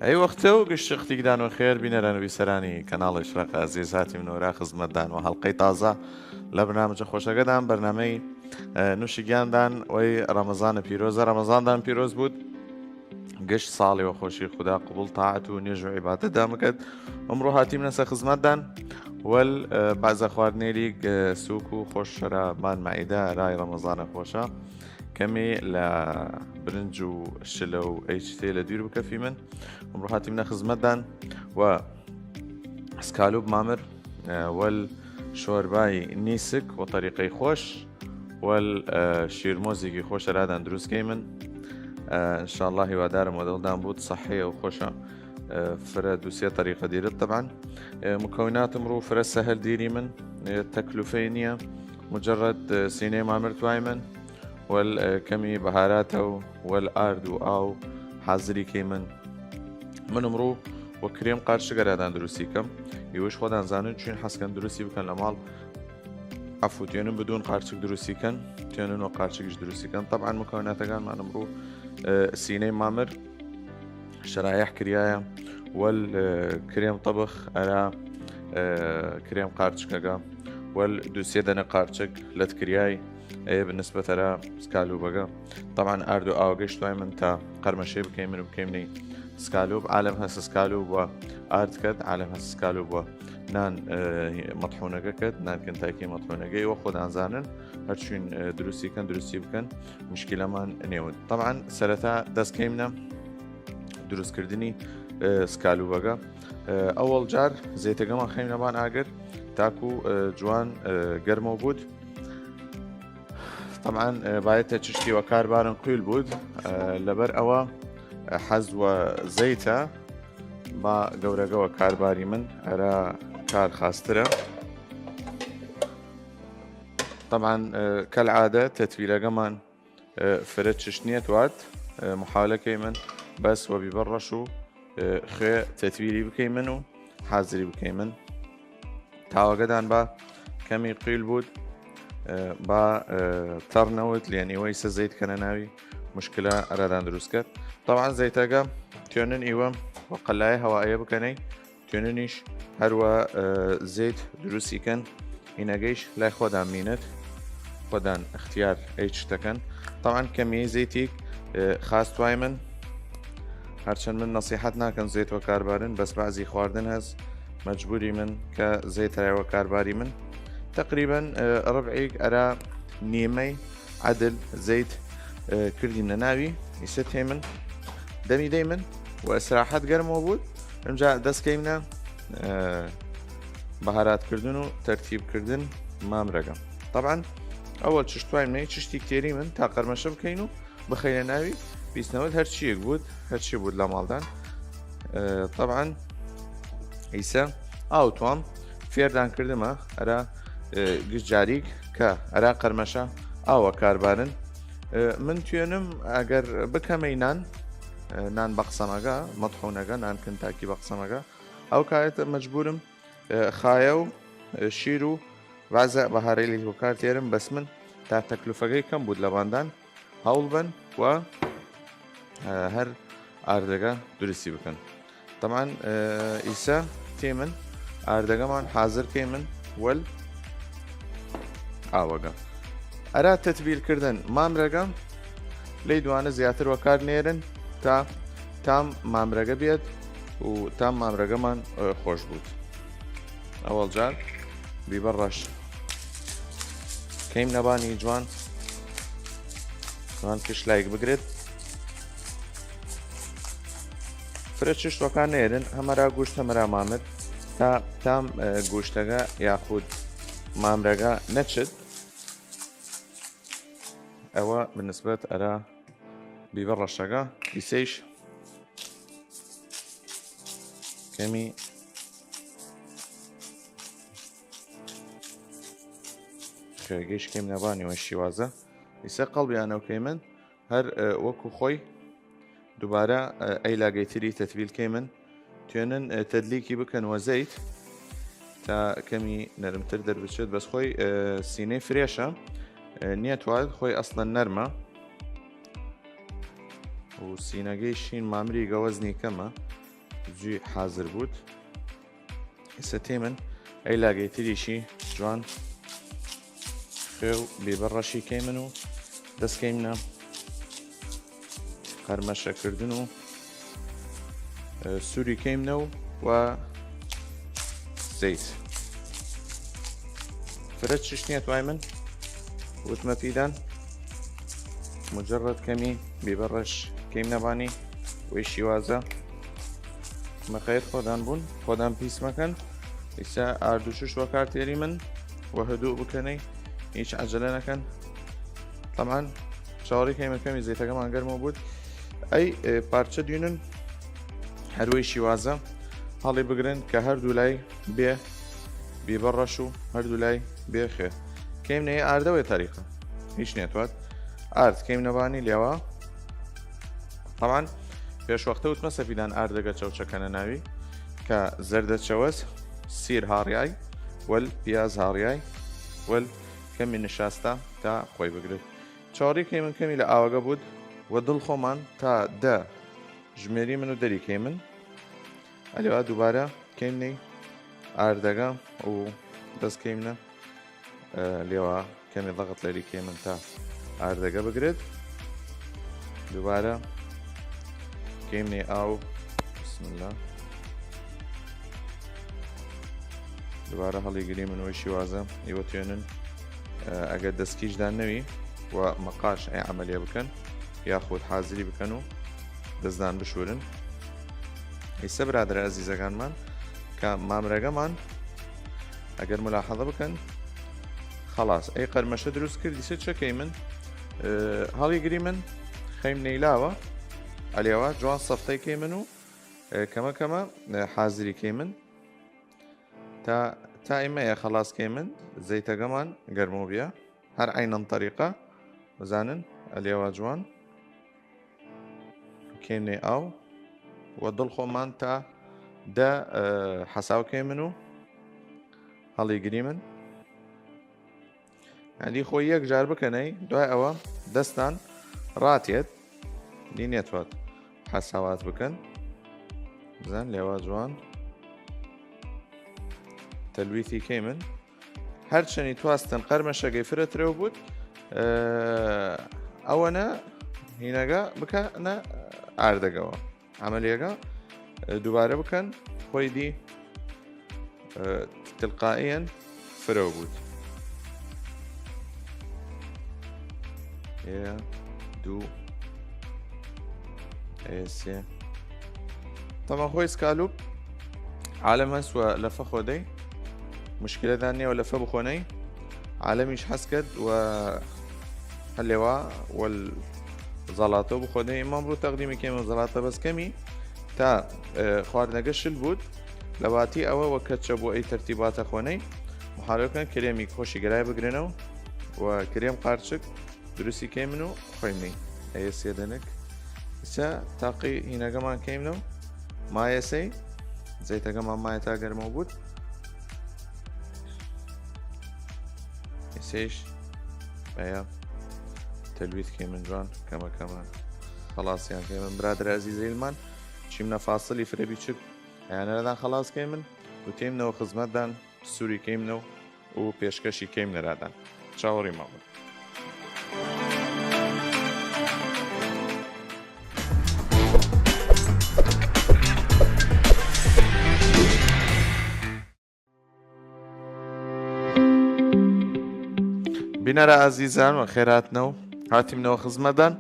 ئەی وەختە و گشتیقتیدان و خێر بینەرە سەرانی کەناڵی شرق ئازیزاتی منۆرا خزمەتدان و هەڵلقەی تازە لە بنامجە خۆشەکەدان بەرنمەی نوشیگیاندان وەی ڕەمەزانە پیرۆزە ڕەمەزاندان پیرۆز بوود گشت ساڵی و خۆشی خوددا قبول تاعات و نێژ و عیباتە دامەکەت ئەمڕۆ هاتیم نەسە خزمەتدان وەل بازە خواردنێری سووک و خۆشەرەمان مەعیدە رای ڕەمەزانە خۆشە کەمێ لە برنج و شلە و ئەیچتێ لە دوور بکەفی من ئەمڕۆ هاتیم نە خزمەتدان و سکالوب مامر وەل شۆربای نیسک و طریقەی خۆش وەل شیرمۆزێکی خۆشە رادان دروستکەی من انشاءالله هیوادارم ودڵدان بود صحية وخوشة فرا دوسية طريقة ديرت طبعا مكونات مرو فرا سهل ديري من تكلفينية مجرد سيني مامر توايمن والكمي بهاراته والارد او حاضري كيمن من مرو وكريم قارش قرادان دروسي كم يوش خودان زانن چون حس كان دروسي بكن لمال عفو تيونن بدون قارشك دروسي كان تيونن وقارشكش دروسي كان طبعا مكوناتها كان معنا مرو سيني مامر شرايح كرياية والكريم طبخ على كريم قارشكا والدوسية دنا قارشك لت كرياي بالنسبة ترى سكالوبا طبعا أردو أوجش دائما تا قرمشي بكيمن وبكيمني سكالوب عالم هس سكالوب وأرد كد عالم هس سكالوب نان مطحونة كد نان كنتاكي مطحونة جاي وخد عن زانن هرشين دروسي كان دروسي بكن مشكلة من نيود طبعا سلطة داس كيمنا دروس كردني سكالوبا أول جار زيت جمع خيمنا بان أجر تاكو جوان جر موجود طبعا بايت تشتي وكار بارن قيل بود لبر أوا حزو زيتا با جورجا وكار باري من على كار خاسترة طبعا كالعادة تتويلة كمان فرد ششنية وات محاولة كيمن بس وبيبرشوا خي تتويلي بكيمنو حازري بكيمن تاوا قدان با كمي قيل بود با ترنوت لأني ويسا زيت كنناوي مشكلة أرادان دروسكت طبعا زيتاقا تيونن إيوام وقلاية هوائية بكني تيوننيش هروا زيت دروسي كان هنا جيش لا خودان مينت خودان اختيار ايش تكن طبعا كمية زيتيك خاص توايمن هرچن من نصيحتنا كان زيت وكاربارن بس بعضي خواردن هز مجبوري من كزيت راي وكارباري من تقريبا ربعيك أرى نيمي عدل زيت كردي نناوي يست هيمن دمي دايما واسراحات قرم موجود رمجا دس كيمنا بهارات كردن وترتيب كردن مامرقة طبعا اول تشتوين مني تشتي كتيري من تا قرمشة بكينو بخيل ناوي بيسنود هرشي يقبود هرشي بود لامالدان طبعا إيسا أو توام فيردان كردما أرا قش جاريك كا أرا قرمشة أو كاربارن من تيونم أجر بكمينان نان بقسماغا مطحونغا نان كنتاكي بقسماغا أو كايت مجبورم خايو شيرو وعزا بهاريلي وكار تيرم بس من تا تكلفة كم بود لباندان هولبن و هر أردغا درسي بكن طبعا إيسا تيمن أردغا من حاضر كيمن وال آوغا أراد تتبيل كردن مامرغا ليدوانا زياتر وكار نيرن تا تام مامرغا بيد و تام مامرغا من خوش بود أول جار بيبرش كيم نباني جوان جوان كش لايك بقرد فرشش وكار نيرن همرا گوشت همرا مامر تا تام گوشتغا ياخود مامرغا نتشد أوا بالنسبة أرى بيبرشقا يسيش كمي خيجيش كيم نباني والشوازة يسا قلبي أنا وكيمن هر وكو خوي دوباره أي لاقيتري تتبيل كيمن تيونن تدليكي بكن وزيت تا كمي نرم تردر بشد بس خوي سيني فريشة نيت واحد خوي أصلا نرمة وسيناقي شين مامري وزني كما زوی حاضر بوود ئێستا تێمن ئەی لاگەیتریشی جوان خوێ و بێبەڕەشی کەی من و دەستکەیمنە قەرمەشەکردن و سووری کەیمنە و زەیت فرە چش نییە توای من وتمە پیدان مجرد کەمی بێبەڕەش کەیم نەبانی وەی شیوازە مەخەیت خۆدان بوون خۆدان پیس مەکەن ئیسا ئاردوشش وە کارتێری من وە هەدوو بکەنەی هیچ عەجەلە نەکەن طەبعاً چاوەڕی کەیمەکەمی زەیتەکەمان گەرمەوە بوود ئەی پارچە دوێنن هەروەی شیوازە هەڵی بگرن کە هەردوو لای بێ بێبەڕەش و هەردوو لای بێخێ کەیم نەیە ئاردەوەی تاریخە هیچ نێتوات ئارد کەیم نەبانی لێوە طەبعاً پێشوەختە وتمە سەفیدان ئاردەگە چەوچەکەنە ناوی کە زەردە چەوەس سیر هاڕیای وەل پیاز هاڕیای وەل کەمی نشاستە تا خۆی بگرێت چاوەڕی کەی من کەمی لە ئاوەگە بوود وە دڵ خۆمان تا دە ژمێری من و دەریکەی من ئەلێوا دووبارە کەیمنەی ئاردەگە و دەستکەی منە لێوە کەمی دەغت لەریکەی من تا ئاردەگە بگرێت دووبارە کەیمنەی ئاو بسم الله دووبارە هەڵیگری منەوەی شیوازە ئێوە توێنن ئەگەر دەستکیشدان نەوی و مەقاش ئەی عەمەلیە بکەن یاخود حازری بکەن و دەستدان بشورن ئێستا برادرە ئەزیزەکانمان کە مامرەگەمان ئەگەر ملاحەظە بکەن خەڵاس ئەی قەرمەشە دروست کردی سێ چەکەی من هەڵیگری من خەیم نەیلاوە ئەلێوە جوان سەفتەی کەی من و کەمە کەمە حازری کەی من تا ئێمەیە خەڵاس کەی من زەیتەگەمان گەرمەوە بێ هەر عینەن طەریقە بزانن ئەلێوە جوان کێنێ ئاو وە دڵ خۆمان تا دە حەساوکەی من و هەڵیگری من ئەلی خۆی یەک جار بکەنەی دوای ئەوە دەستان ڕاتێت دینێتوات حەساوات بکەن بزان لێوە جوان تەلویثی کەی من هەرچەنی تواستن قەرمەشەکەی فرەترەوە بوود ئەوەنە هینەگە بکەنە ئاردەگەوە عەمەلیەکە دووبارە بکەن خۆی دی تلقائیەن فرەوە بوود دوو سێ تەمە خۆی سکالوب عالەمە سوە لەفە خۆدەی مشکلەدان نییە و لەفە بخۆنەی عالەمیش حەز کرد و هەلێوە زەڵاتە بخۆدەی ئێمە تەقدیمی کەمە زەڵاتە بەسکەمی تا خواردنەگە شل بوود لە واتی ئەوە وە کەچە بۆ ئەی تەرتیباتە خۆنەی محاولەکەن کرێمی خۆشی گەرای بگرێنەوە و کرێم قارچک دروستی کەی من و خۆینەی ئەیە سێدەنک ئسا تاقی هینەکەمان کەیمنەوە مایەسەی زەیتەکەمان مایە تا گەرمەوە بوود ئێسێش ئەیە تەلویت کەی من جوان کەمە کەمان خەڵاسیان کەی من برادرە ئەزیزەیلمان چیمنە فاسڵی فرەبی چک ئەیانەرەدان خەڵاس کەی من و تێمنەوە خزمەتدان سووری کەیمنەوە و پێشکەشی کەیم نەرادان چاوەڕی ماوە بینەرە ئازیزان و خێراتنەوە هاتیمنەوە خزمەتدان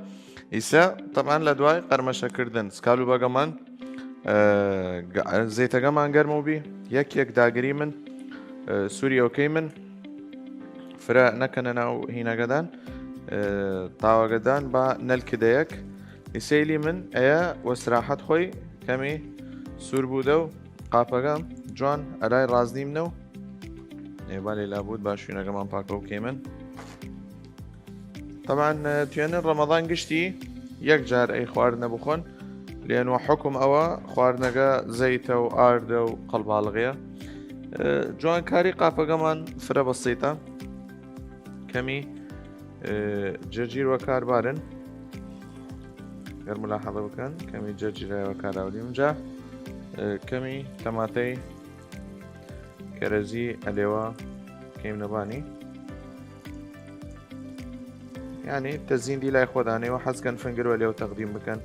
ئیسا تەمان لە دوای قەرمەشەکردن سکال و بەگەمان زەیتەکەمان گەرمەوە بی یەک داگری من سووریەوەکەی من فرە نەکەنە ناو هینەکەدان تاوەگەدان بە نەلکدەیەک ئیسەیلی من ئەیە وەستراحەت خۆی کەمی سوور بوودە و قاپەکە جوان ئەرای ڕازنی منەوە ئێبا لێلا بوود با شوێنەکەمان پاکەوە کەی من طبعاً توێنن ڕەمەضان گشتی یەک جار ئەی خواردنە بخۆن لێنوە حکم ئەوە خواردنەکە زەیتە و ئاردە و قەڵباڵغەیە جوانکاری قاپەکەمان فرە بەسیتە کەمی جەرگیر وەکاربارن گەر ملاحەڵە بکەن کەمی جەرگیرای وەکاراولی اونجا کەمی تەماتەی کەرەزی ئەلێوە کەیم نەبانی یعنی تەزیندی لای خۆدانەوە حەزکەن فنگرەوە لێو تەقدیم بکەن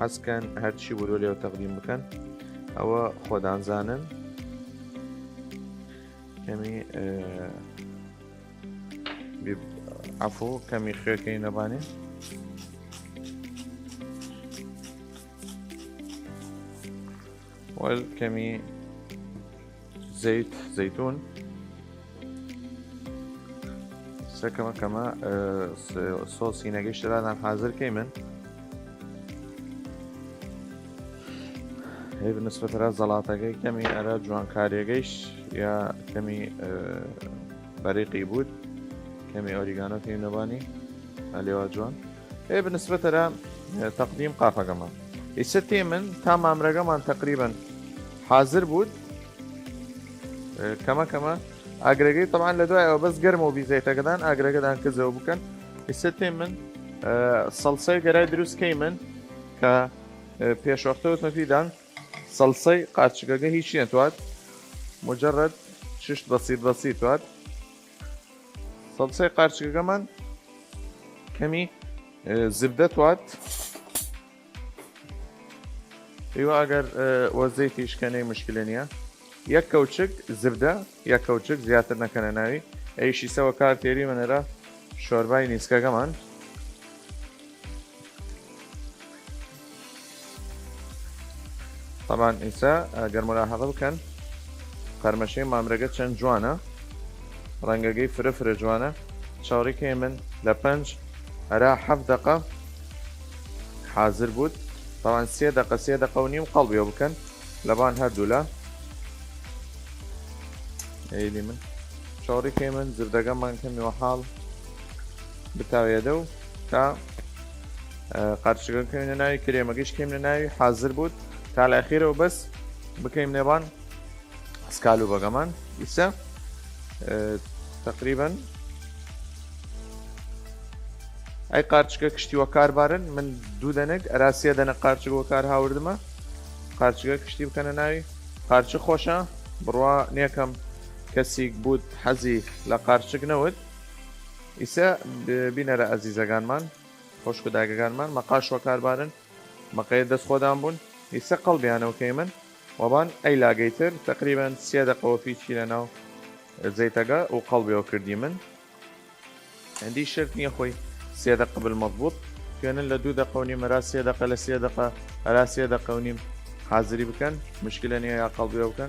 حەزکەن هەرچی بوو لێو تەقدیم بکەن ئەوە خۆدانزانن کەمی عفو کەمی خوێکەی نەبانێ والكمي زيتون كما صوص ينقش لازم حاضر كيمن هي بالنسبة للزلاطة كمي أرى جوان كاريجيش يا كمي بريقي بود كمي أوريغانو كمي نباني أليوا جوان هي بالنسبة لتقديم قافة كمان الستي من تمام رقمان تقريبا حاضر بود كما اجريجي طبعا لدواء بس قرموا بزيت كدان اجريجي دان كزو بكن الستي من صلصه قراي دروس كيمن ك بيش وقتوت مفيدان صلصه قاتشقه هيش توات مجرد ششت بسيط توات صلصه قاتشقه كمان كمي زبده توات ايوه اگر وزيتيش كان مشكله نيه يا كوتشك زبده يا كوتشك زياتر نكن ناوي اي شيء سوا كار تيري من را شورباي نيسكا كمان طبعا إسا اگر ملاحظه بكن قرمشي مامرقه چند جوانه رنگگي فرفر جوانه شاوري كيمن لبنج ارا 7 دقه حاضر بود طبعا 3 دقه ونيم قلبي وبكن لبان هردولا ايدي من شاوري كيمن زردقه من كمي وحال بتاوي دو تا قارشقه كمي ناوي كريمه كمي ناوي حاضر بود تا الاخير وبس بكيم نبان اسكالو بقمان إسا تقريبا اي قارچکە کشتی وەکار بارن من دوو دەنێک ئەراسیە دەنە قارچک وەکار هاوردمە قارچکە کشتی بکەنە ناوی قارچ خۆشە بڕوا نێکم کەسێک بوت حەزی لە قارچک نەوت ئیسا بینەرە ئەزیزەکانمان خۆشک و داگەکانمان مەقاش وەکار بارن مەقەیە دەست خۆدان بوون ئیسا قەڵبیانەوەکەی من وەبان ئەی لاگەیتر تقریبا 3 دقەوە پیچی لەناو زەیتەکە و قەڵبیەوە کردی من عندي شرط نییە خۆی 3 دقة بالمضبوط كان لدو دقة ونيم را 3 دقة ل 3 دقة را 3 دقة ونيم حاضري بكن مشكلة نية يا قلبي وكن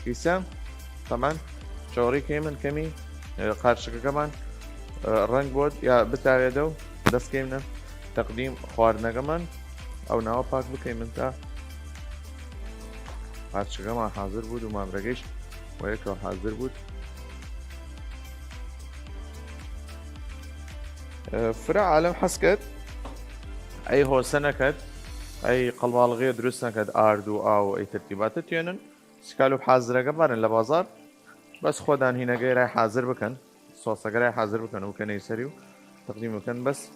كيسام طبعا شعوري كيمن كمي قارشك كمان رنگ بود يا بتاع يدو دست كيمنا تقديم خوارنا كمان او ناو باك بكيمن تا قارشك كمان حاضر بود وما برقش ويكو حاضر بود فرع عالم حسكت اي هو سنكت اي قلبالغية دروس نكت اردو او اي ترتيبات تيونن سكالو بحاضرة قبارن لبازار بس خودان هنا غير حاضر بكن صوصة غير حاضر بكن وكان يسريو تقديم بكن بس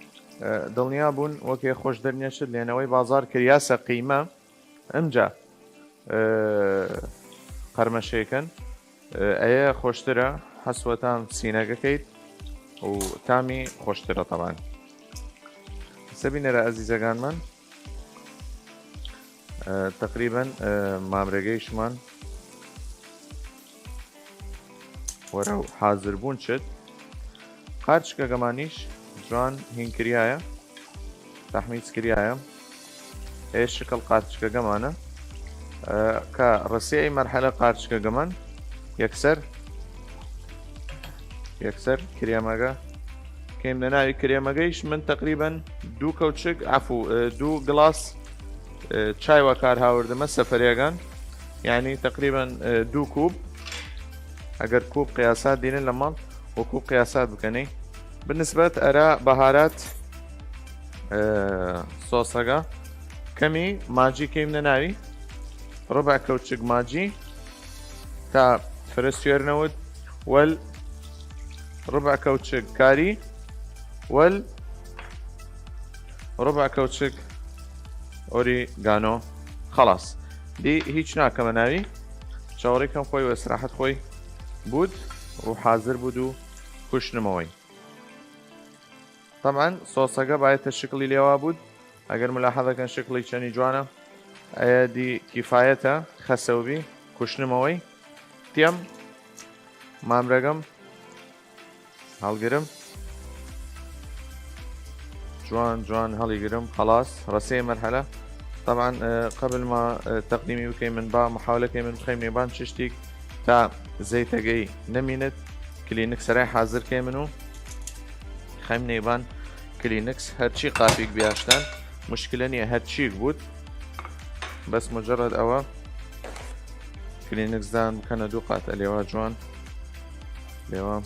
دڵنیا بوون وەکێ خۆش دەرنیێشت لێنەوەی بازار کریاسە قیمە ئەمجا قەرمەشەکەن ئەیە خۆشترە حەسوەتان سینەکەکەیت و تامی خۆشترە طبعا سەبینەرە ئەزیزەکانمان تقریبا مامرەگەیشمان وەرە و حاضر بوون شت قارچکەکەمانیش جوان هینکریایە تەحمیز کریایە ئێ شکل قارچکەکەمانە کە ڕسیەی مەرحەلە قارچکەکەمان یەکسەر کرێمەکە کەیم لە ناوی کرێمەکەیش من تقریبا دوو کەوچک عفو دوو گڵاس چای وەکار هاوردمە سەفەرێگان یعنی تقریبا دوو کوب ئەگەر کوب قیاسات دێنن لە ماڵ وەکوب قیاسات بکەنەی بالنسبة أرى بهارات صوصة كمي ماجي كيم ناوي ربع كوتشك ماجي تا فريسير نود وال ربع كوتشك كاري وال ربع كوتشك أوريغانو خلاص دی هیچ ناکەمە ناوی چاوەڕێکم خۆی و ئەستراحەت خۆی بود و حاضر بود و کوشتنمەوەی. طبعا سۆسەکە باەتە شکلی لێوا بود ئەگەر ملاحەزەکەن شکلی چەنی جوانە ئەیە دی کیفاەتە خەسەوبی کوشتنمەوەی تێم مامرەگەم هەڵگرم جوان هەڵیگرم خلاص ڕسەی مەرحەلە. طبعا قبل ما تقديمي بكي من با محاولة كي من بخيم نيبان ششتيك تا زيتاقي نمينت كلينكس راي حاضر كي منو خيم نيبان كلينكس هادشي قافيك بياشتان مشكلة نية هادشيك بود بس مجرد اوا كلينكس دان كان دوقات اليوا جوان اليوا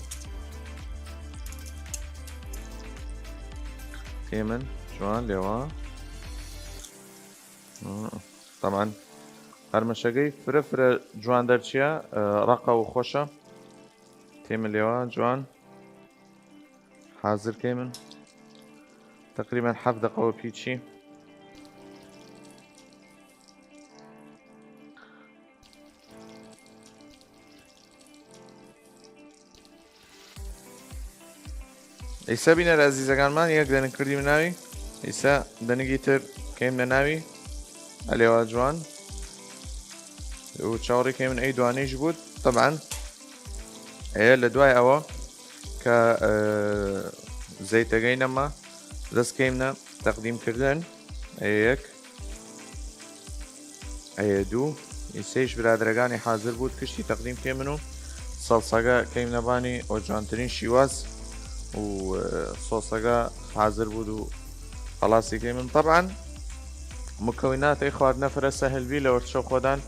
تيمن جوان اليوا طبعا هەرمەشەکەی فرە جوان دەرچیە ڕقە و خۆشە تێمە لێوە جوان حاضرکەی من تقریبا 7 دقەوە پیچی ئیسا بینەرە ئەزیزەکانمان یەک دەنگ کردی ناوی ئیسا دەنگی تر کەیم لە ناوی ئەلێوا جوان و چاوەڕێکی من ئەی دوانەیش بود. طبعا ئەیە لە دوای ئەوە کە زەیتەگەی نەما دەستکەیمنە تەقدیمکردن ئەیە یەک ئەیە دوو ئیسەیش برادرەکانی حاضر بود کشتی تەقدیم کێ من و سەڵسەگە کەیم نەبانی ئەو جوانترین شیواز و سۆسەکە حاضر بود و خلاصی کەی من. طبعا مكونات خواردنە فرە سەهلبی لە وەرچە خۆدان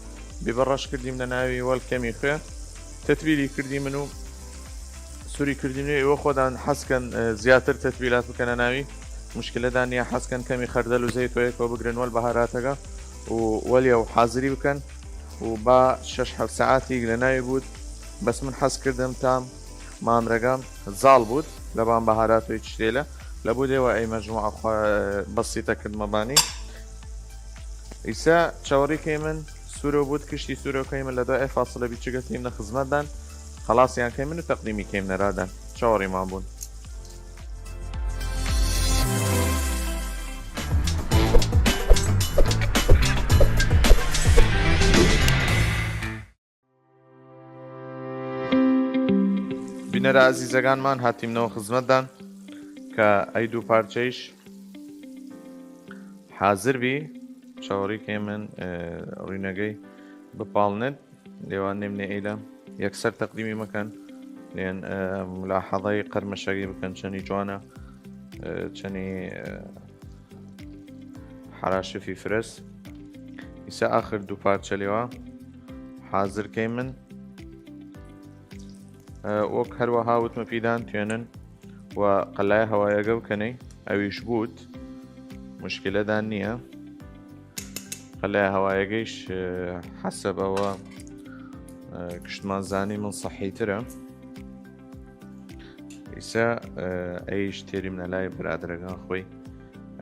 ببەڕەش کردیم لە ناوی وەڵکەمی خوێ تەتبیلی کردی من و سووری کردینێ ئێوە خۆدان حەزکەن زیاتر تەتبیلات بکەنە ناوی مشکلەدان نیە حەزکەن کەمی خەردەل و زەیتۆیەکەوە بگرن وەل بەهاراتەکە و وەلیە و حاضری بکەن و با 6-7 ساعاتی لە ناوی بود بەس من حەز کردم تام مامرەکەم زاڵ بود لە بام بەهاراتۆی شتێلە لە بوو دێوە ئەی مەجموعە بەسیتە کردمەبانی. ئیسا چاوەڕێکی من سوورە بود کشتی سوورەکەی من لە دوای فاسڵە بیچگەتیم لە خزمەتدان خلاصیانکەی من و تەقدیمی کەیم نەرادان چاوەڕێمان بوون. بینەرە ئازیزەکانمان هاتیمنەوە خزمەتدان کە ئەی دوو پارچەیش حاضر بی چاوەڕێکی من ڕوونەکەی بپاڵنێت لێوان نێمنێ ئەیدا یەکسەر تەقدیمی مەکەن لێن ملاحەڵەی قەرمەشەکەی بکەن چەنی جوانە چەنی حراشفی فرس. ئیسا ئاخر دوو پارچە لێوە حاضرکەی من وەک هەروەها وتمە پیدان توێنن و قەلای هەوایەگە بکەنەی ئەویش بود مشکلەدان نییە قەلای هەوایەگەیش حەسەب ئەوە کشتمانزانی من سەحیترە. ئیسا ئەیش تێریم نەلای برادرەکان خۆی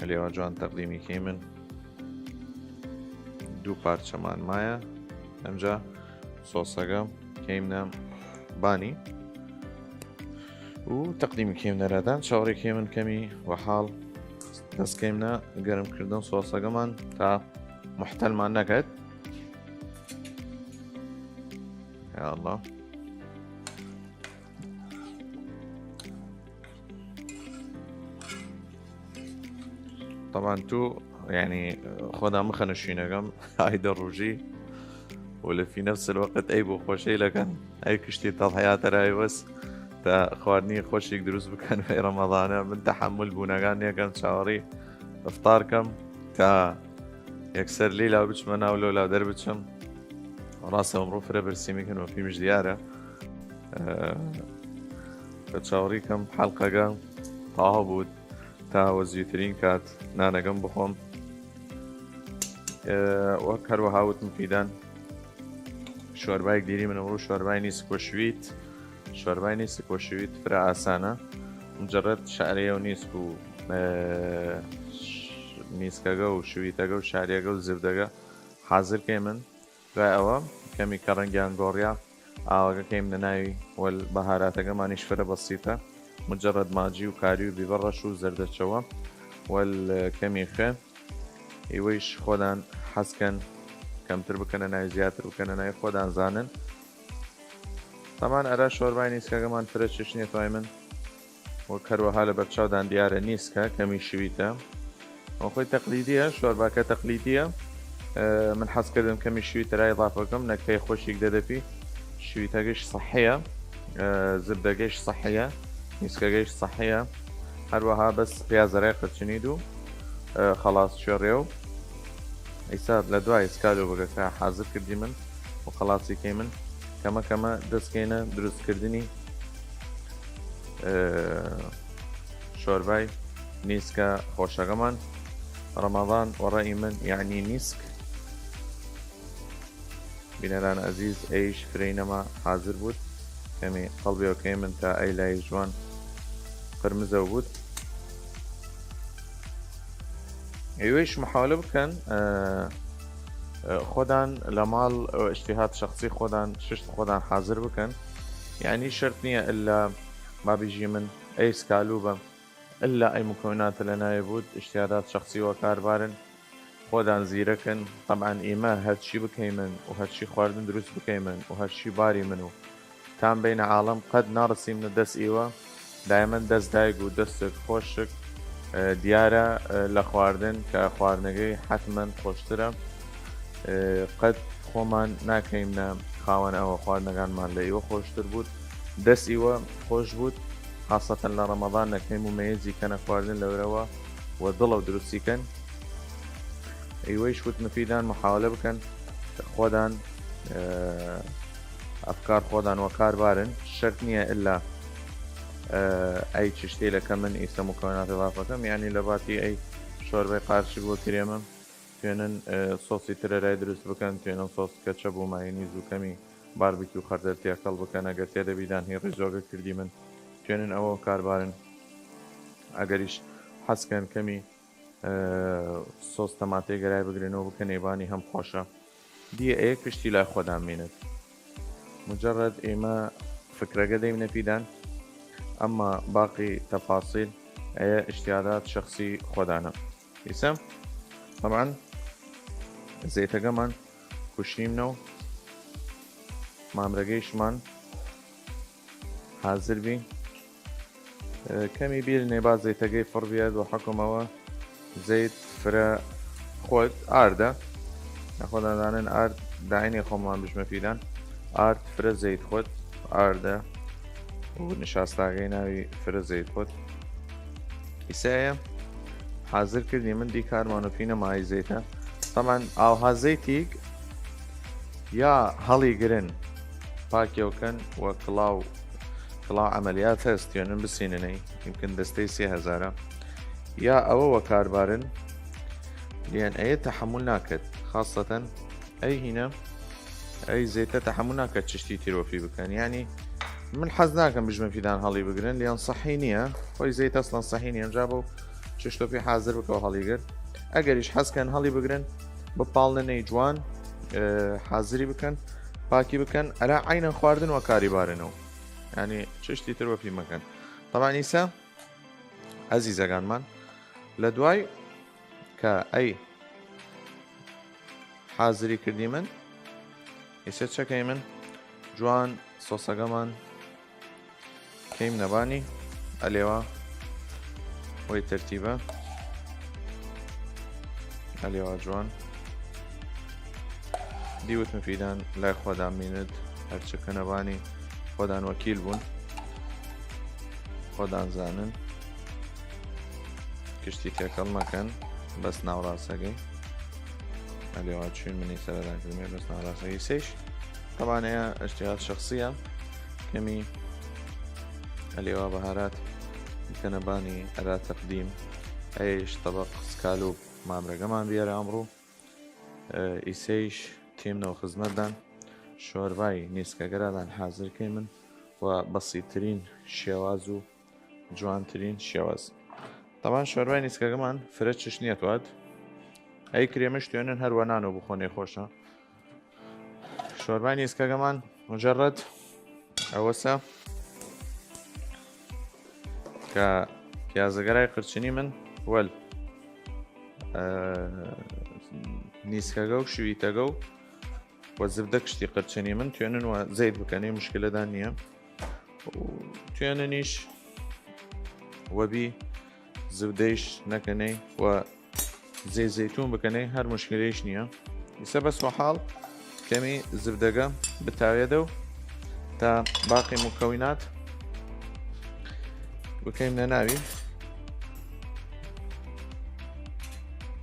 ئەلێوە جوان تەقدیمیکەی من دوو پارچەمان مایە ئەمجا سۆسەکە کەیمنە بانی و تەقدیمی کەیم نەرادان چاوەڕێکی من کەمی وەحاڵ دەستکەیمنە گەرمکردن سۆسەکەمان تا محتەلمان نەکەت. یا الله طبعا تو يعني خودها مخنا شوينەکەم هایدە ڕوژی ولا في نفس الوقت أي بو خوشي لكن أي كشتي تضحيات راي بس تا خواردنی خۆشێک دروست بکەن بە ڕەمەضانە من تەحمل بوونەکان یەکەم چاوەڕی ئەفطارکەم تا یەکسەر لێلا بچمە ناو لەولا دەربچم ڕاستە ئەمڕۆ فرە بەرسیمیکەن و فیلمش دیارە بە چاوەڕیکەم حەڵقەکە تاوا بود تا وەزیوترین کات نانەکەم بخۆم وەک هەروەها وتم فیدان شۆربایەک دیری من ئەمڕۆ شۆربای نیسک و شویت شۆربای نیسک و شویت فرە ئاسانە مجرد شعرەیە و نیسک و نیسکەکە و شویتەکە و شاریەکە و زبدەکە حازرکەی من دوای ئەوە کەمی کە ڕەنگیان گۆڕیا ئاوەکەکەیم لە ناوی وەل بەهاراتەکەمانیش فرە بەسیتە مجرد ماجی و کاری و بیبەڕەش و زەردەچەوە وەل کەمی خێ ئیوەیش خۆدان حەزکەن کەمتر بکەنە ناوی زیاتر بکەنە ناوی خۆدان زانن تەمان ئەرا شۆربای نیسکەکەمان فرە چشنێ توای من وەک هەروەها لە بەرچاودان دیارە نیسکە کەمی شویتە خۆی تەقلیدیە شۆرباکە تەقلیدیە من حەز کردم کەمی شویتەرای ڵاپەکەم نەکەی خۆشێک دەدەپی شویتەکەش سەحەیە زبدەگەیش سەحەیە نیسکەکەیش سەحەیە هەروەها بەس پیازەرای قەچنید و خەڵاس شێڕێ و ئیسا لە دوای سکالۆ بەگەکە حازر کردی من و خەڵاسیکەی من کەمە کەمە دەستکەینە دروستکردنی شۆربای نیسکە خۆشەکەمان ڕەمەضان وەڕێی من یعنی نیسک بینەران ئەزیز ئەیش فرەی نەما حازر بوود کەمی قەڵبیەکەی من تا ئەی لای جوان قرمزە بوود ئێوەیش محاولە بکەن خۆدان لە ماڵ ئیجتیهاد شەخسی خۆدان ششت خۆدان حازر بکەن یعنی شەرت نییە ئللا مابیژی من ئەی سکالوبە ئللا ئەی مکۆناتە لە ناوێ بوود ئیجتیهادات شەخسی وە کاربارن خۆدان زیرەکن طبعاً ئێمە هەرچی بکەی من و هەرچی خواردن دروست بکەی من و هەرچی باری من و تام بینە عاڵەم قەت ناڕسیمنە دەست ئێوە دایمەن دەست دایک و دەستێک خۆشک دیارە لە خواردن کە خواردنەکەی حتمما خۆشترە قەت خۆمان ناکەینە خاوەن ئەوە خواردنەکانمان لە ئێوە خۆشتر بوود دەست ئێوە خۆش بوود خاصەتەن لە ڕەمەضان نەکەیم و مەیەزی کەنە خواردن لەورەوە و دڵە و دروستیکەن ئەیوەی شوت مفیدان محاولە بکەن خۆدان ئەفکار خۆدان وە کاربارن شەرت نییە ئللا ئەی چ شتێ لەکە من ئیسە مکۆناتە ڵافەکەم یعنی لە باتی ئەی شۆربەی قارچی بۆ کرێمە توێنن سۆسی ترەرای دروست بکەن توێنە سۆس کەچە بۆ ماینیز و کەمی باربیکی و خەردەرتیا کەڵ بکەن ئەگەر تێدەبیدان هی ڕێژۆگە کردی من توێنن ئەوە کاربارن ئەگەریش حەزکەن کەمی سۆس تەماتەی گەرای بگرێنەوە بکە نێبانی هەم خۆشە دیە ئەیە پشتی لای خۆدان بینێت مجرد ئێمە فکرەکە دەیم نەپیدان ئەمما باقی تەفاسیل ئەیە ئیجتیهادات شەخسی خۆدانە ئیسە طبعاً زەیتەکەمان کوشتیمنەوە مامرەگەیشمان حازر بی کەمی بیر نێبا زەیتەکەی فڕ بێت و حەکومەوە زەیت فرە خۆت ئاردە خۆدانانن ئارد داینی خۆمان بژمە پیدان ئارد فرە زەیت خۆت ئاردە و نشاستاگەی ناوی فرە زەیت خۆت ئیسایە حازر کردی من دی کارمانۆپینە مای زەیتە تەمان ئاوها زەیتیک یا هەڵی گرن پاکێوکەن وە کڵاو عملیات هەست توێنن بسیننەی یمکن دەستەی 3000 یا ئەوە وە کاربارن لیان ئەیە تەحمل ناکەت خاصەتەن ئەی هینە ئەی زەیتە تەحمل ناکەت چشتی تیرۆفی بکەن ینی من حەز ناکەم بژمە پیدان هەڵی بگرن لیان سەحی نییە خۆی زەیت ئەسڵەن سەحی نییە ئەنجا بۆ چشتۆپی حازر بکەوە هەڵیگرت ئەگەریش حەزکەن هەڵی بگرن بپاڵنەی جوان حازری بکەن پاکی بکەن ئەلا عینەن خواردن وە کاریبارنەوە ینی چشتی ترۆفی مەکەن طبعاً ئیسا عەزیزەکانمان لە دوای کە ئەی حازری کردی من ئیسە چەکەی من جوان سۆسەکەمان کەیم نەبانی ئەلێوە وەی تەرتیبە ئەلێوە جوان دیوت مفیدان لای خۆدان بینێت هەرچەکە نەبانی خۆدان وەکیل بوون خۆدان زانن کشتی تێکەڵ مەکەن بەس ناوڕاستەکەی ئەلێوە چوین منی سەرەدانکردمێ بەس ناوڕاستەکەی سێش طبعاً اجتهاد شخصية كمي اليوا بهارات كنباني أداة تقديم أيش طبق سكالوب مامرة كمان بيارة أمرو إيسيش تيمنا وخزمتدان شورباي نيسكا قرادان حاضر كيمن وبسيطرين شيوازو جوان ترين شيواز طبعا شورباي نيسكا كمان فرتشش نيت واد ئەی کرێمەش توێنن هەروەنانەوە بخۆنێ خۆشە شۆربای نیسکەکەمان مجرد ئەوەسە کە پیازەگەرای قرچنی من وەل نیسکەگە و شویتەگە و وە زبدە کشتی قرچنی من توێنن وە زەید بکەنێ مشکلەدان نییە توێننیش وەبی زبدەیش نەکەنەی وە زەیتون بکەنەی هەر مشکلەیش نییە ئیسە بەس وەحاڵ کەمی زبدەگە بتاوێدە و تا باقی مکەوینات بکەین نەناوی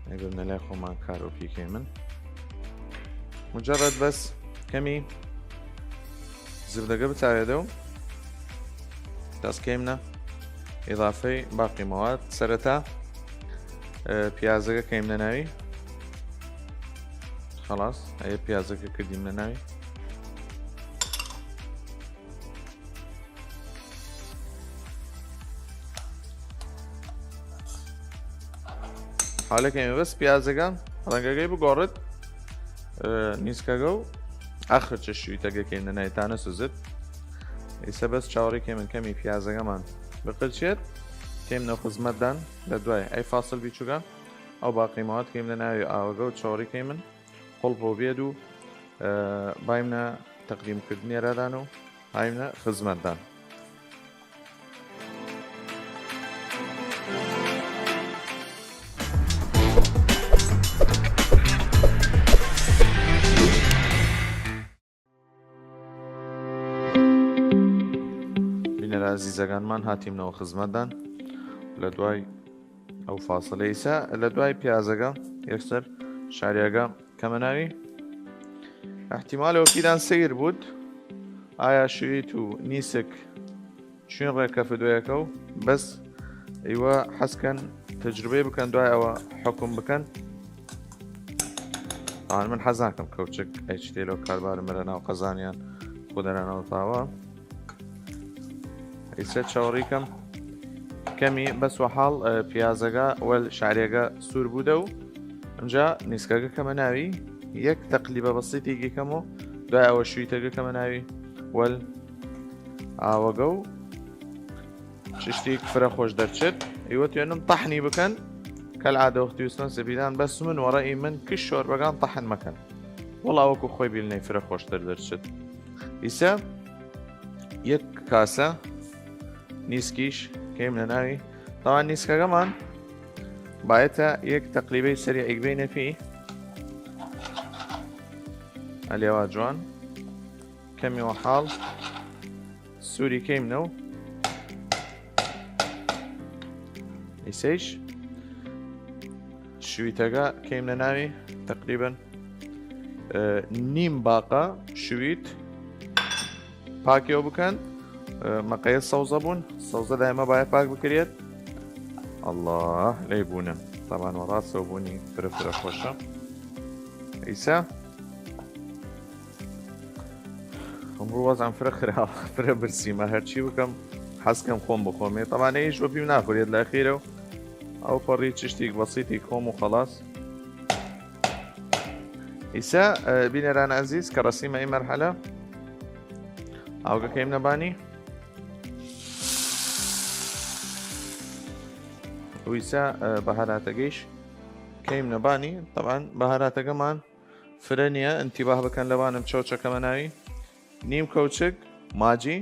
ئەگەر نەلای خۆمان کارۆپیکەی من مجرد بەس کەمی زبدەگە بتاوێدە و دەستکەیمنە ئیضافەی باقی مەواد سەرەتا پیازەکە کەیم نەناوی خلاص ئەیە پیازەکە کردیم نەناوی حالەکەمی بەس پیازەکە ڕەنگەکەی بگۆڕێت نیسکەگە و ئەخرچە شویتەگەکەی نەنایتانە سوزت ئیسە بەس چاوەڕێکی من کەمی پیازەکەمان بقرچێت کەمنە خزمەتدان لە دوای ئەی فاسڵ بیچووگە ئەو باقی ماوات کەیم لە ناوی ئاوەگە و چاوەڕێکەی من قوڵ بۆ بێت و بايمنا تقديم كردني رادانو بايمنا خزمتدان بینەرە عەزیزەکانمان هاتیمنەوە خزمەتدان لە دوای ئەو فاسڵەی ئیسا لە دوای پیازەکە یەکسەر شاریەکە کەمە ناوی احتیمالەوە پیران سەیر بوود ئایا شوێت و نیسک چوین ڕێکە فدوەیەکە و بەس ئیوە حەزکەن تەجروبەی بکەن دوای ئەوە حکم بکەن ئەوان من حەز ناکەم کەوچک ئەیچتێلەوە کاربارم بەرە ناو قەزانیان خۆ دەرانەوە تاوە ئیسە چاوەڕێکەم کەمی بەس وەحاڵ پیازەکە وەل شاریەکە سوور بوودە و ئەمجا نیسکەکە کەمە ناوی یەک تەقلیبە بەسیطێکی کەم و دوای ئەوە شویتەکە کەمە ناوی وەل ئاوەگە و شتێک فرە خۆش دەرچێت ئیوە توێنم تەحنی بکەن کەالعادە وەختی وستان سەبیدان بەس من وەڕەئی من کش شۆربەکان تەحن مەکەن وەڵا وەکو خۆی بیلنەی فرە خۆشتر دەرچێت ئیسە یەک کاسە نیسکیش کەیم لە ناوی تاوان نیسکەکەمان باەتە یەک تەقلیبەی سەریعێک بینە پێی ئەلێوا جوان کەمی وەحاڵ سووری کەیمنە و ئیسەیش شویتەکە کەیم لە ناوی تقریبن نیم باقە شویت پاکیەوە بکەن مەقەیە سەوزە بوون سەوزە دایمە باید پاک بکرێت الله لێ بوونە تاوان وەڕاستەوە بوونی فرە خۆشە ئیسا ئەمڕۆ وەزان فرە خراوە فرە برسیمە هەرچی بکەم حەزکەم خۆم بخۆمێ تەوانەیەش بۆ پێم ناخورێت لە ئەخیرە و ئەو پەڕی چشتێک بەسیطی خۆم و خەڵاس ئیسا بینەران عەزیز کە ڕەسیمە ئەی مەرحەلە ئاوگەکەیم نەبانی ویسا بەهاراتەکەیش کەیم نەبانی طبعاً بەهاراتەکەمان فرە نییە ئەنتیباه بکەن لەوانم چەوچەکەمە ناوی نیم کەوچک ماجی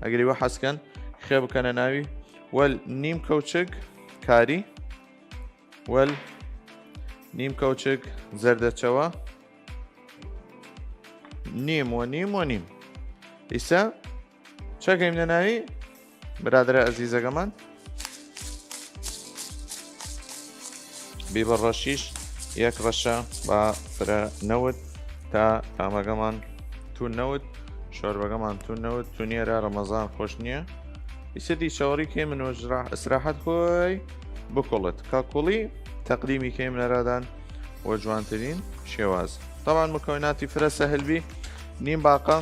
ئەگەری وە حەزکەن خێ بکەنە ناوی وەل نیم کەوچک کاری وەل نیم کەوچک زەردەچەوە نیم و نیم و نیم ئیسا چەکەیم لە ناوی برادرە ئەزیزەکەمان بیبە ڕەشیش یەک ڕەشە بە فرە نەوت تا تامەگەمان تون نەوت شۆربەکەمان تون نەوت تونیێرە ڕەمەزان خۆش نییە ئیسە دیچەوەڕی کەی منۆژ ئەسراحەت خۆی بکۆڵێت کاکۆڵی تەقدیمی کەیم لەرادان وە جوانترین شێواز تەوان مکەوناتی فرە سەهلبی نیم باقە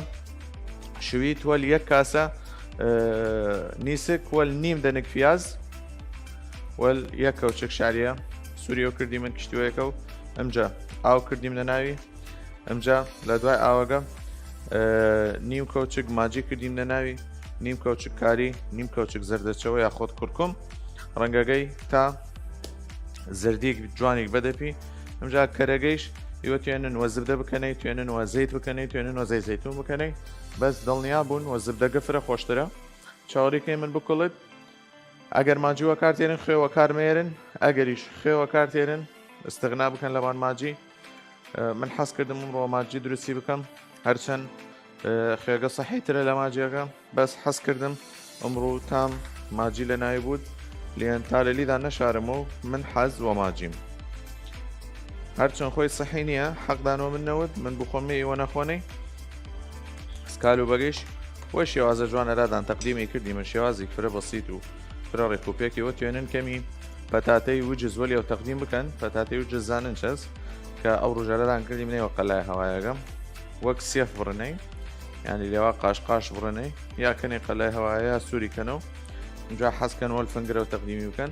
شویت وەل یەک کاسە نیسک وەل نیم دەنگ پیاز وەل یەک کەوچک شاریە سووری و کردی من کشتیوەیەکە و ئەمجا ئاو کردیم لە ناوی ئەمجا لە دوای ئاوەگە نیم کەوچک ماجی کردیم لە ناوی نیم کەوچک کاری نیم کەوچک زەردەچەوە یا خۆت کورکم ڕەنگەکەی تا زەردیەک جوانێک بەدەپی ئەمجا کەرەگەیش ئێوە توێنن وە زبدە بکەنەی توێنن وە زەیت بکەنەی توێنن وە زەی زەیتون بکەنەی بەس دڵنیا بوون وە زبدەگە فرە خۆشترە چاوەڕێکەی من بکڵت ئەگەر ماجیوە کارتێرن خوێوە کارمێرن ئەگەریش خوێوە کارتێرن استغنا بکەن لەوان ماجی من حەز کردم ئەمڕۆ ماجی دروستی بکەم هەرچەند خوێگە سەحیترە لە ماجیەکە بەس حەز کردم ئەمڕۆ تام ماجی لە ناوی بوود لێن تا لە لیدا نەشارم و من حەز وە ماجیم هەرچەند خۆی سەحی نییە حەقدانەوە من نەوت من بخۆمێ ئێوە نەخۆنەی سکال و بەگەیش وە شێوازە جوانەرادان تەقدیمی کردیمە شێوازی فرە بەسیت و فرە ڕێکوپێکیەوە توێنن کەمی پەتاتەی وجز وەلی و تەقدیم بکەن پەتاتەی وجز زانن چەس کە ئەو ڕۆژارەدان کردی منەوە قەلای هەوایەکەم وەک سێف بڕنەی یعنی لێوا قاش بڕنەی یا کەنێ قەلای هەوایە سووریکەنەوە جا حەزکەن وەل فنگرە و تەقدیمی بکەن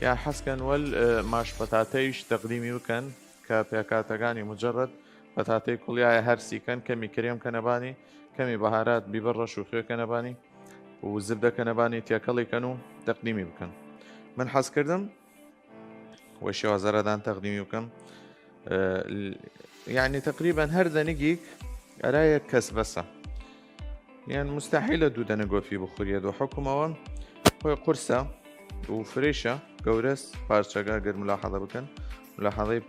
یا حەزکەن وەل ماش پەتاتەیش تەقدیمی بکەن کە پێکاتەکانی مجرد پەتاتەی کوڵیایە هەرسیکەن کەمی کرێم کەنەبانی کەمی بەهارات بیبەر ڕەش و خوێ کەنەبانی و زبدە کەنەبانی تێکەڵیکەن و تەقدیمی بکەن من حەز کردم وە شێوازەرەدان تەقدیمی بکەم يعني تقريبا هەر دەنگێک ئەرایە کەس بەسە یان مستحیلە دوو دەنەگۆ فی بخوریە دو حکومەوە خۆی قورسە و فرێشە گەورەس پارچەکە گەر ملاحەدە بکەن ملاحەدەی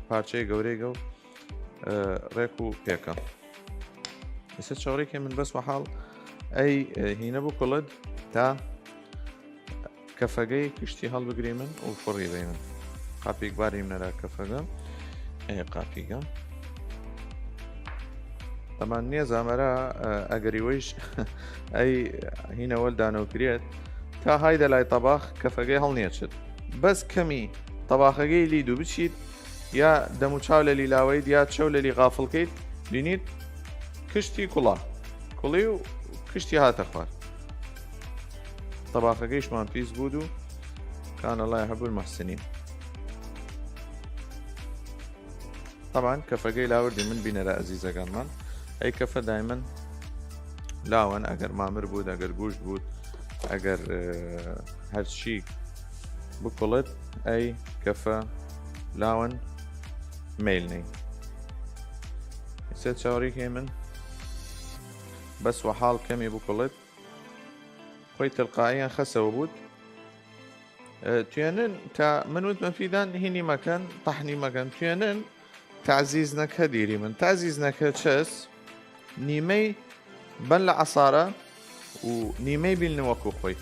پارچەی گەورەیگە و ڕێک و پێکە ئێستا چاوەڕێکی من بەس وەحاڵ ئەی هینە بکڵت تا کەفەگەی کشتی هەڵبگری من و فڕی دەی من قاپێک باریم نەرا کەفەگە قاپیگە طبعا نییە زامەرە ئەگەری وەیش ئەی هینەوەلدانەوەکرێت تا هایدە لای تەباخ کەفەگەی هەڵنیەچێت بەس کەمی تەباخەکەی لید و بچیت یا دەموچاو لە لیلاوەیت یا چەو لە لی غافڵکەیت بینیت کشتی کوڵی و کشتی هاتە خوارد طباخەکەیشمان پیس بوود و کان الله يحب المحسنين طبعا کەفەگەی لاوردی من بینەرە ئەزیزەکانمان ئەی کەفە دایمەن لاوەن ئەگەر مامر بوود ئەگەر گوشت بوود ئەگەر هەرچی بکڵت ئەی کەفە لاوەن میلنەی سێ چاوەڕێکی من بەس وەحاڵ کەمی بکڵت خۆی تلقائیان خەسەوە بوود توێنن تا منوت مەفیدان هینی مەکەن تەحنی مەکەن توێنن تعزیز نەکە دیری من تعزیز نەکە چەس نیمەی بەن لە عەسارە و نیمەی بیلنە وەکو خۆی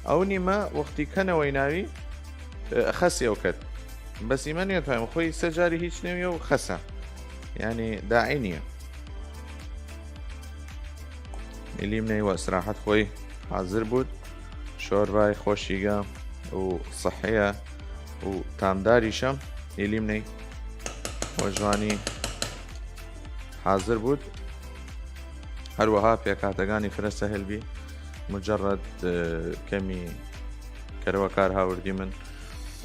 ئەو نیمە وەختی کەنەوەی ناوی خەسی ئەو کەت بەس ئیمە نێتوانم خۆی سەجاری هیچ نەویە و خەسە یعنی داعی نییە میلیم نەیوە سراحەت خۆی حاضر بود شۆربای خۆشیگە و صحیە و تامداریشە میلیم نەی وەجوانی حاضر بود هەروەها پێکاتەکانی فرە سەهێلبی مجرد کەمی کەرەوەکار هاوردی من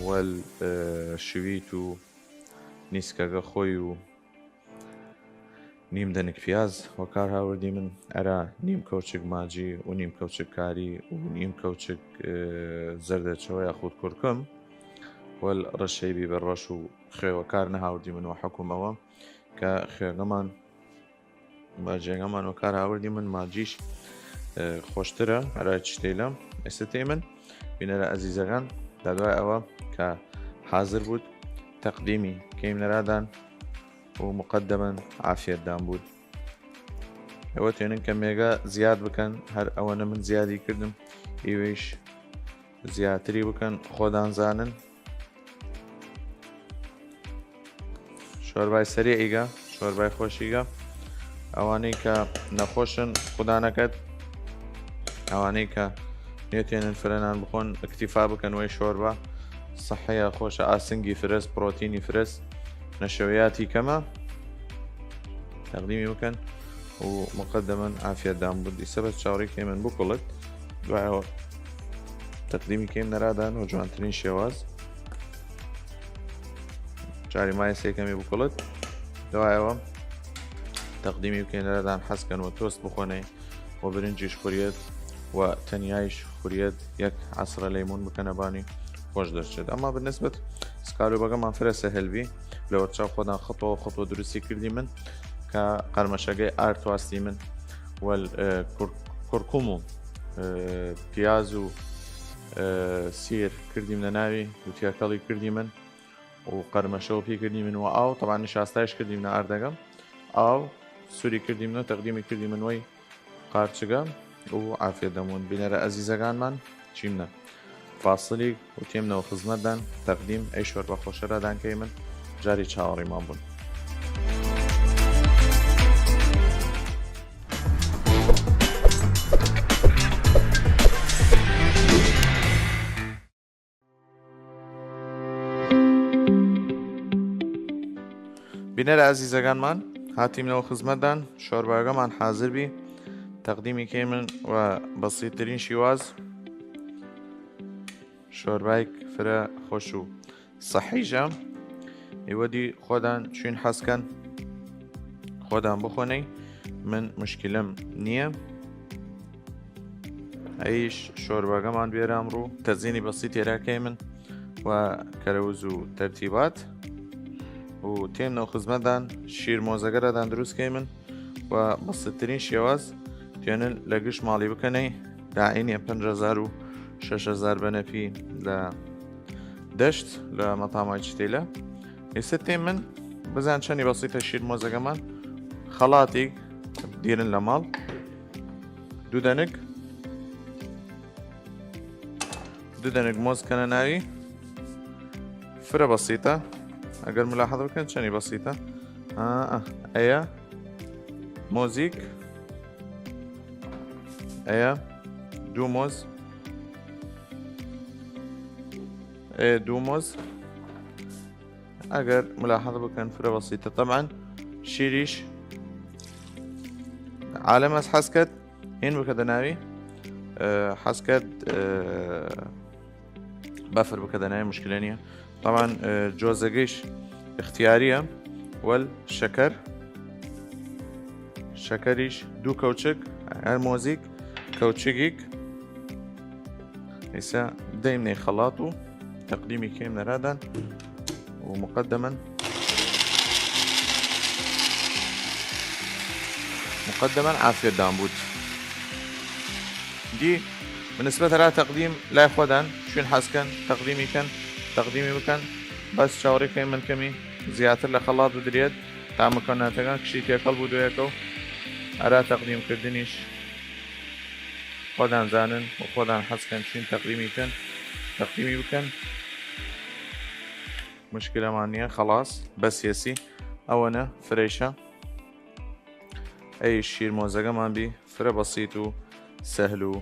وەل شویت و نیسکەگە خۆی و نیم دەنگ پیاز وەکار هاوردی من ئەرا نیم کەوچک ماجی و نیم کەوچک کاری و نیم کەوچک زەردەچەوە یاخود کورکم وەل ڕەشەی بیبەر ڕەش و خوێوەکار نەهاوردی من وە حکومەوە کە خوێگەمان باجێگەمان وەکار هاوردی من ماجیش خۆشترە ئەرا شتێ لەم ئێستا تێ من بینەرە ئەزیزەکان دادوای ئەوە کە حاضر بود تەقدیمی کەیم نەرادان و مقدما عافیەتدان بود ئەوە توێنن کە مێگە زیاد بکەن هەر ئەوەنە من زیادی کردم ئێوەیش زیاتری بکەن خۆدان زانن شۆربای سەریعیگە شۆربای خۆشیگە ئەوانەی کە نەخۆشن خوددا نەکەت ئەوانەی کە نێتێنن فرەنان بخۆن ئەکتیفا بکەن وەی شۆربە سەحەیە خۆشە ئاسنگی فرست پرۆتینی فرست نەشەویاتی کەمە تەقدیمی بکەن و مقدما عافیەتدان بود ئیسە بەس چاوەڕێکی من بکڵت دوایەوە تەقدیمی کەیم نەرادان و جوانترین شێواز جاری مای سێکەمی بکڵت دوایەوە تەقدیمی بکەین لەدان حەزکەن و تۆست بخۆنەی و برنجیش خوریێت و تەنیایش خوریێت یەک عەسرە لەیمون بکەنەبانی خۆش دەرچێت ئەمە بنسبەت سکالۆبەکەمان فرە سەهێلبی لە وەرچاو خۆدان خۆتۆ دروستی کردی من کە قەرمەشەکەی ئار تواستی من کورکوم و پیاز و سیر کردیم لە ناوی وتیاکەڵی کردی من و قەرمەشەوە پێ کردی من و ئاو تەبان نیشاستایش کردیم لە ئاردەکەم ئاو سووری کردیمەوە تەقدیمی کردی منەوەی قارچگە و عافیە دەمون بینەرە ئەزیزەکانمان چیمنە فاسڵی و تێمنەوە خزمەتدان تەقدیم ئەی شۆر بە خۆشەرادانکەی من جاری چاوەڕیمان بوون. بینەرە ئازیزەکانمان هاتیمنەوە خزمەتدان شۆرباگەمان حازر بی تەقدیمی کەی من و بەسیترین شیواز شۆربایك فرە خۆش و سەحیژە ئێوەدی خۆدان چوین حەزکەن خۆدان بخۆنەی من مشکلم نییە ئەیش شۆرباگەمان بێرام ڕوو تەزیینی بەسی تێراکەی من و کەرەوز و تەرتیبات و تێمنەوە خزمەتدان شیر مۆزەگەرەدان دروستکەی من و بەسیترین شێواز توێنن لە گشت ماڵی بکەنەی داعینیە 5,000 و 6,000 بەنەفی لە دەشت لە مەتامای چتێلە ئێستا تێم من بزان چەندی بەسیتە شیر مۆزەگەمان خەڵاتی دیرن لە ماڵ دوو دەنگ مۆز کەنە ناوی فرە بەسیتە ئەگەر ملاحەظە بکەن چەندی بەسیتە ئەیە مۆزیک ئەیە دوو مۆز دوو مۆز ئەگەر ملاحەظە بکەن فرە بەسیتە طبعاً شیریش عالم ئەس حەز کرد هێن بکەدە ناوی حەز کرد بەفر بکەدە ناوی مشکلە نییە طبعاً جۆزەگەیش اختیاریە والشەکەر شەکەریش دوو کەوچک هەر مۆزیک کەوچگیک ئێستا دەیمنەی خەڵات و تەقدیمی کەیم نەرادان ومقدما عافية دامبود دي بالنسبة لها تقديم لا خودان شوين حاسكن تقديمي بكن بس شاوري كي من كمي زيادة لخلاط ودريد تا مكاناتها كشي تيكل بودو يكو أرا تقديم كردنيش خودان زانن وخودان حاسكن شوين تقديمي بكن مشكلة مانية خلاص بس يسي أونا فريشة أي شير موزقة مان بي فرة بسيط و سهل و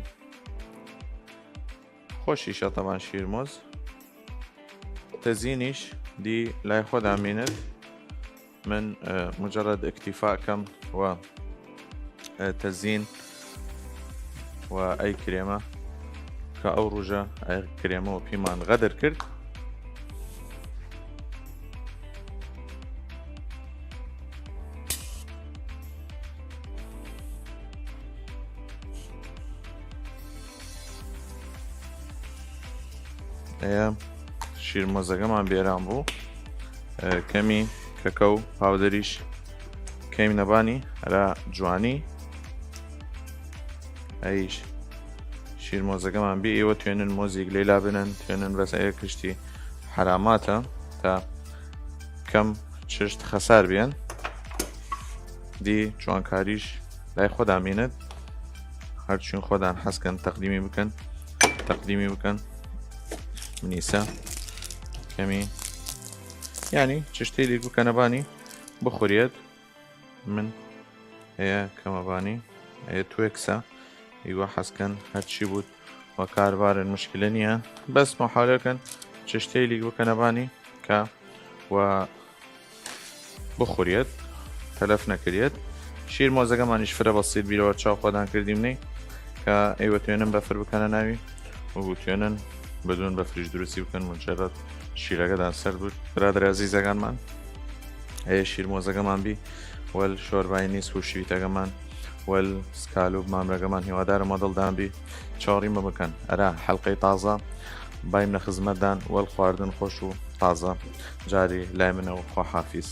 خوشيشة طبعا شير موز تزينيش دي لا ياخد عمينت من مجرد اكتفاء كم و تزيين وأي كريمة كأوروجة أي كريمة وبيمان غدر كرد ايا شير مۆزەکەمان بێران بوو کەمی کەکەو پاودەریش کەمی نەبانی هەرا جوانی ئەیش شیر مۆزەکەمان بێ ئێوە توێنن مۆزیک لێلا بنن توێنن بەس ئەیە کشتی حراماتە تا کەم چشت خەسار بێن دی جوانکاریش لای خۆدا مێنێت هەرچوون خۆدان حەزکەن تەقدیمی بکەن منیسە کەمی یعنی چشتێلی بکەنەبانی بخورێت من ئەیە کەمەبانی ئەیە توێکسە هیوا حەزکەن هەرچی بود وە کاربارن مشکلە نییە بەس مەحاولەکەن چشتێلی بکەنەبانی کە و بخورێت تەلەف نەکرێت شیر مۆزەکەمانیش فرە بەسیط بیرەوە چاو خۆدان کردیمنەی کە ئێوە توێنن بەفر بکەنە ناوی و توێنن بدون بەفریش دروستی بکەن مجرد شیرەکەدان سەر بوو برادر عەزیزەکانمان هەیە شیر مۆزەکەمان بی وەل شۆربای نیست و شیتەکەمان وەل سکالوب مامرەکەمان هیوادارم دڵدان بی چاڕیمە بکەن ئەرا حەڵقەی تازە بایم لە خزمەتدان وەل خواردن خۆش و تازە جاری لای منەوە خواحافیز